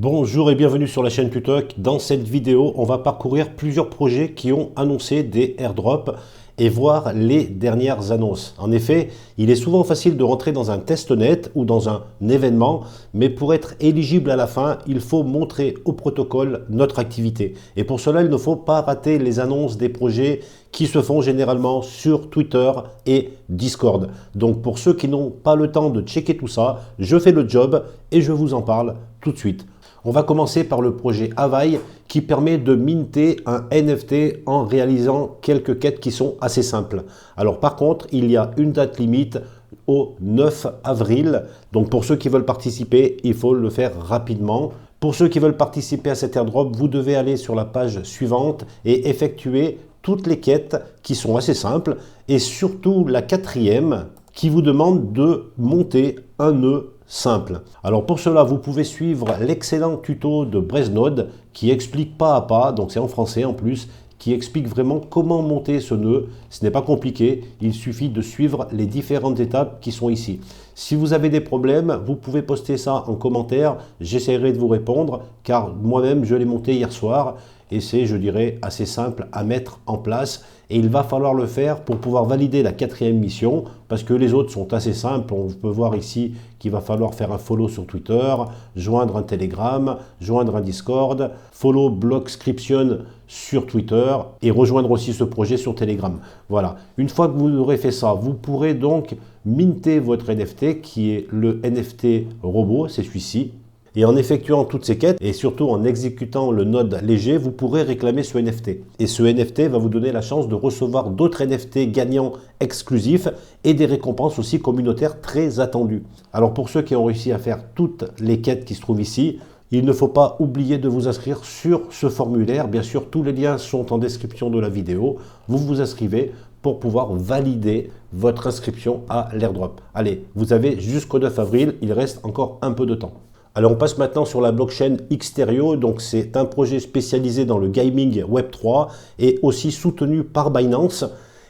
Bonjour et bienvenue sur la chaîne Tutoc. Dans cette vidéo, on va parcourir plusieurs projets qui ont annoncé des airdrops et voir les dernières annonces. En effet, il est souvent facile de rentrer dans un testnet ou dans un événement, mais pour être éligible à la fin, il faut montrer au protocole notre activité. Et pour cela, il ne faut pas rater les annonces des projets qui se font généralement sur Twitter et Discord. Donc pour ceux qui n'ont pas le temps de checker tout ça, je fais le job et je vous en parle tout de suite. On va commencer par le projet Avail qui permet de minter un NFT en réalisant quelques quêtes qui sont assez simples. Alors par contre, il y a une date limite au 9 avril. Donc pour ceux qui veulent participer, il faut le faire rapidement. Pour ceux qui veulent participer à cet airdrop, vous devez aller sur la page suivante et effectuer toutes les quêtes qui sont assez simples et surtout la quatrième qui vous demande de monter un nœud simple. Alors pour cela, vous pouvez suivre l'excellent tuto de Breznode qui explique pas à pas, donc c'est en français en plus, qui explique vraiment comment monter ce nœud. Ce n'est pas compliqué, il suffit de suivre les différentes étapes qui sont ici. Si vous avez des problèmes, vous pouvez poster ça en commentaire, j'essaierai de vous répondre car moi-même je l'ai monté hier soir et c'est, je dirais, assez simple à mettre en place et il va falloir le faire pour pouvoir valider la quatrième mission parce que les autres sont assez simples. On peut voir ici qu'il va falloir faire un follow sur Twitter, joindre un Telegram, joindre un Discord, follow Blogscription sur Twitter et rejoindre aussi ce projet sur Telegram. Voilà, une fois que vous aurez fait ça, vous pourrez donc minter votre NFT qui est le NFT robot, c'est celui-ci. Et en effectuant toutes ces quêtes et surtout en exécutant le node léger, vous pourrez réclamer ce NFT. Et ce NFT va vous donner la chance de recevoir d'autres NFT gagnants exclusifs et des récompenses aussi communautaires très attendues. Alors pour ceux qui ont réussi à faire toutes les quêtes qui se trouvent ici, il ne faut pas oublier de vous inscrire sur ce formulaire. Bien sûr, tous les liens sont en description de la vidéo. Vous vous inscrivez pour pouvoir valider votre inscription à l'airdrop. Allez, vous avez jusqu'au 9 avril, il reste encore un peu de temps. Alors on passe maintenant sur la blockchain Xterio, donc c'est un projet spécialisé dans le gaming Web3 et aussi soutenu par Binance.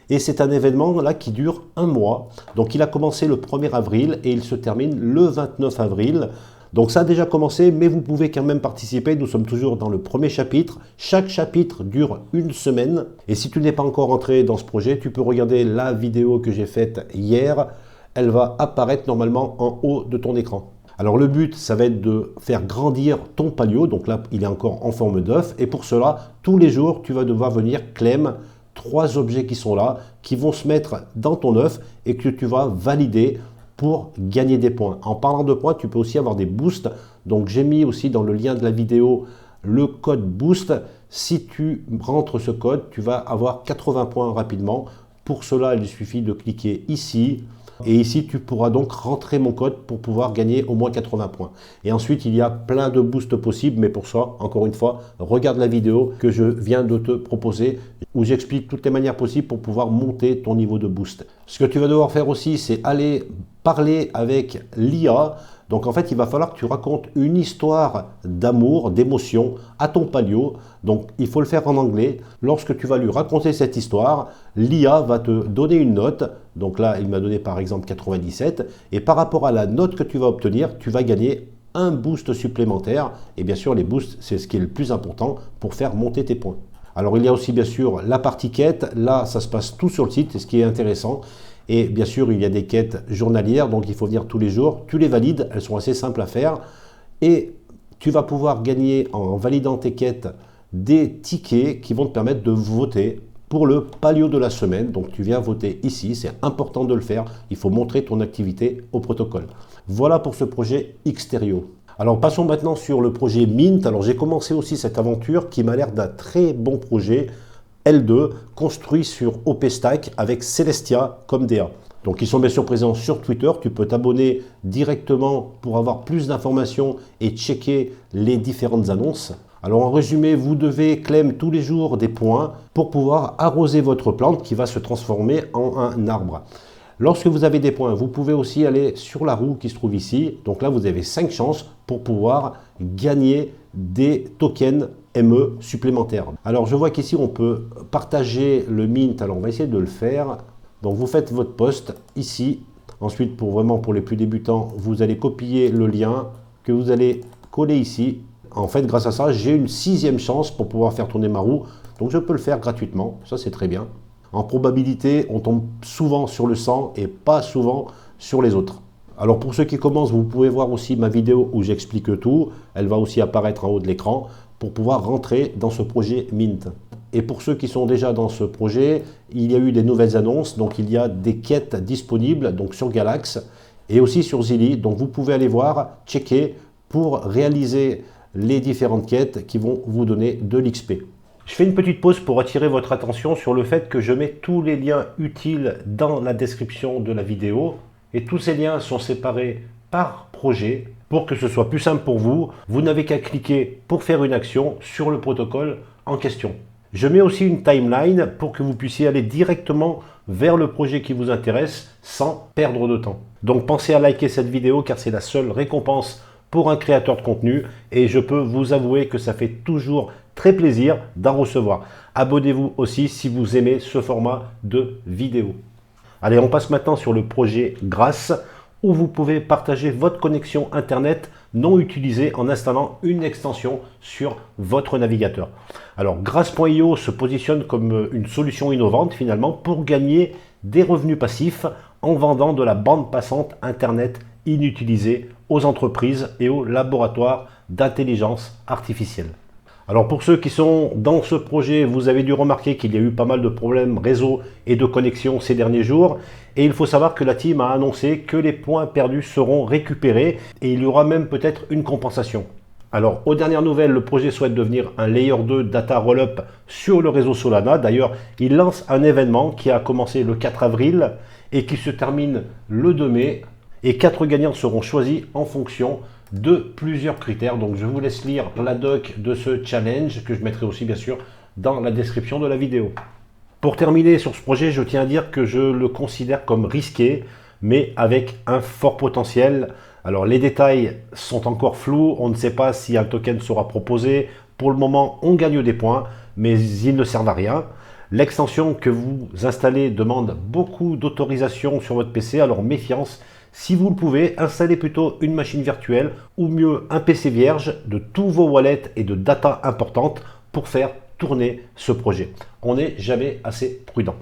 Et c'est un événement là qui dure un mois. Donc il a commencé le 1er avril et il se termine le 29 avril. Donc ça a déjà commencé, mais vous pouvez quand même participer. Nous sommes toujours dans le premier chapitre. Chaque chapitre dure une semaine. Et si tu n'es pas encore entré dans ce projet, tu peux regarder la vidéo que j'ai faite hier. Elle va apparaître normalement en haut de ton écran. Alors le but, ça va être de faire grandir ton palio. Donc là, il est encore en forme d'œuf. Et pour cela, tous les jours, tu vas devoir venir claim 3 objets qui sont là, qui vont se mettre dans ton œuf et que tu vas valider pour gagner des points. En parlant de points, tu peux aussi avoir des boosts. Donc j'ai mis aussi dans le lien de la vidéo le code boost. Si tu rentres ce code, tu vas avoir 80 points rapidement. Pour cela, il suffit de cliquer ici. Et ici, tu pourras donc rentrer mon code pour pouvoir gagner au moins 80 points. Et ensuite, il y a plein de boosts possibles. Mais pour ça, encore une fois, regarde la vidéo que je viens de te proposer où j'explique toutes les manières possibles pour pouvoir monter ton niveau de boost. Ce que tu vas devoir faire aussi, c'est aller parler avec l'IA. Donc en fait, il va falloir que tu racontes une histoire d'amour, d'émotion à ton palio. Donc il faut le faire en anglais. Lorsque tu vas lui raconter cette histoire, l'IA va te donner une note. Donc là, il m'a donné par exemple 97. Et par rapport à la note que tu vas obtenir, tu vas gagner un boost supplémentaire. Et bien sûr, les boosts, c'est ce qui est le plus important pour faire monter tes points. Alors il y a aussi bien sûr la partie quête. Là, ça se passe tout sur le site, c'est ce qui est intéressant. Et bien sûr, il y a des quêtes journalières, donc il faut venir tous les jours. Tu les valides, elles sont assez simples à faire. Et tu vas pouvoir gagner, en validant tes quêtes, des tickets qui vont te permettre de voter pour le palio de la semaine. Donc tu viens voter ici, c'est important de le faire. Il faut montrer ton activité au protocole. Voilà pour ce projet Xterio. Alors passons maintenant sur le projet Mint. Alors j'ai commencé aussi cette aventure qui m'a l'air d'un très bon projet. L2 construit sur OPStack avec Celestia comme DA. Donc ils sont bien sûr présents sur Twitter, tu peux t'abonner directement pour avoir plus d'informations et checker les différentes annonces. Alors en résumé, vous devez claim tous les jours des points pour pouvoir arroser votre plante qui va se transformer en un arbre. Lorsque vous avez des points, vous pouvez aussi aller sur la roue qui se trouve ici. Donc là, vous avez 5 chances pour pouvoir gagner des tokens ME supplémentaires. Alors je vois qu'ici on peut partager le mint. Alors on va essayer de le faire. Donc vous faites votre post ici. Ensuite, pour les plus débutants, vous allez copier le lien que vous allez coller ici. En fait, grâce à ça, j'ai une 6e chance pour pouvoir faire tourner ma roue. Donc je peux le faire gratuitement, ça c'est très bien. En probabilité, on tombe souvent sur le 100 et pas souvent sur les autres. Alors pour ceux qui commencent, vous pouvez voir aussi ma vidéo où j'explique tout. Elle va aussi apparaître en haut de l'écran pour pouvoir rentrer dans ce projet Mint. Et pour ceux qui sont déjà dans ce projet, il y a eu des nouvelles annonces. Donc il y a des quêtes disponibles donc sur Galax et aussi sur Zilli. Donc vous pouvez aller voir, checker pour réaliser les différentes quêtes qui vont vous donner de l'XP. Je fais une petite pause pour attirer votre attention sur le fait que je mets tous les liens utiles dans la description de la vidéo. Et tous ces liens sont séparés par projet pour que ce soit plus simple pour vous. Vous n'avez qu'à cliquer pour faire une action sur le protocole en question. Je mets aussi une timeline pour que vous puissiez aller directement vers le projet qui vous intéresse sans perdre de temps. Donc pensez à liker cette vidéo car c'est la seule récompense pour un créateur de contenu et je peux vous avouer que ça fait toujours très plaisir d'en recevoir. Abonnez-vous aussi si vous aimez ce format de vidéo. Allez, on passe maintenant sur le projet Grass où vous pouvez partager votre connexion Internet non utilisée en installant une extension sur votre navigateur. Alors, Grass.io se positionne comme une solution innovante finalement pour gagner des revenus passifs en vendant de la bande passante Internet inutilisée aux entreprises et aux laboratoires d'intelligence artificielle. Alors pour ceux qui sont dans ce projet, vous avez dû remarquer qu'il y a eu pas mal de problèmes réseau et de connexion ces derniers jours. Et il faut savoir que la team a annoncé que les points perdus seront récupérés et il y aura même peut-être une compensation. Alors aux dernières nouvelles, le projet souhaite devenir un Layer 2 Data Rollup sur le réseau Solana. D'ailleurs, il lance un événement qui a commencé le 4 avril et qui se termine le 2 mai. Et 4 gagnants seront choisis en fonction de plusieurs critères. Donc je vous laisse lire la doc de ce challenge que je mettrai aussi bien sûr dans la description de la vidéo. Pour terminer sur ce projet, je tiens à dire que je le considère comme risqué, mais avec un fort potentiel. Alors les détails sont encore flous, on ne sait pas si un token sera proposé. Pour le moment, on gagne des points, mais ils ne servent à rien. L'extension que vous installez demande beaucoup d'autorisation sur votre PC, alors méfiance. Si vous le pouvez, installez plutôt une machine virtuelle ou mieux un PC vierge de tous vos wallets et de data importantes pour faire tourner ce projet. On n'est jamais assez prudent.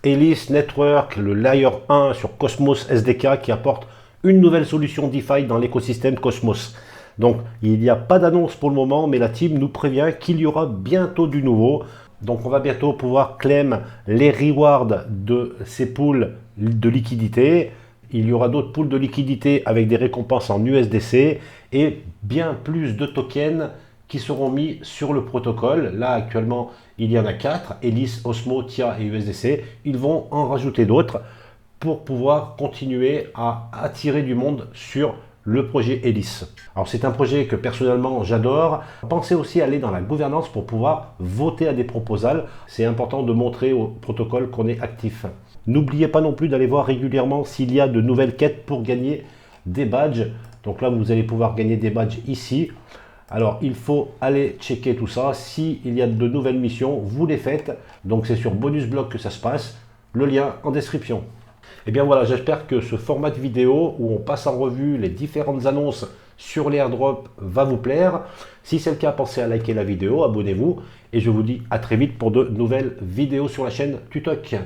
Elis Network, le Layer 1 sur Cosmos SDK qui apporte une nouvelle solution DeFi dans l'écosystème Cosmos. Donc il n'y a pas d'annonce pour le moment, mais la team nous prévient qu'il y aura bientôt du nouveau. Donc on va bientôt pouvoir claim les rewards de ces pools de liquidité. Il y aura d'autres pools de liquidité avec des récompenses en USDC et bien plus de tokens qui seront mis sur le protocole. Là, actuellement, il y en a 4, Elis, Osmo, TIA et USDC. Ils vont en rajouter d'autres pour pouvoir continuer à attirer du monde sur le projet Elis. Alors, c'est un projet que personnellement, j'adore. Pensez aussi à aller dans la gouvernance pour pouvoir voter à des proposals. C'est important de montrer au protocole qu'on est actif. N'oubliez pas non plus d'aller voir régulièrement s'il y a de nouvelles quêtes pour gagner des badges. Donc là, vous allez pouvoir gagner des badges ici. Alors, il faut aller checker tout ça. S'il y a de nouvelles missions, vous les faites. Donc, c'est sur Bonusblock que ça se passe. Le lien en description. Et bien voilà, j'espère que ce format de vidéo où on passe en revue les différentes annonces sur les airdrops va vous plaire. Si c'est le cas, pensez à liker la vidéo, abonnez-vous. Et je vous dis à très vite pour de nouvelles vidéos sur la chaîne Tutoc.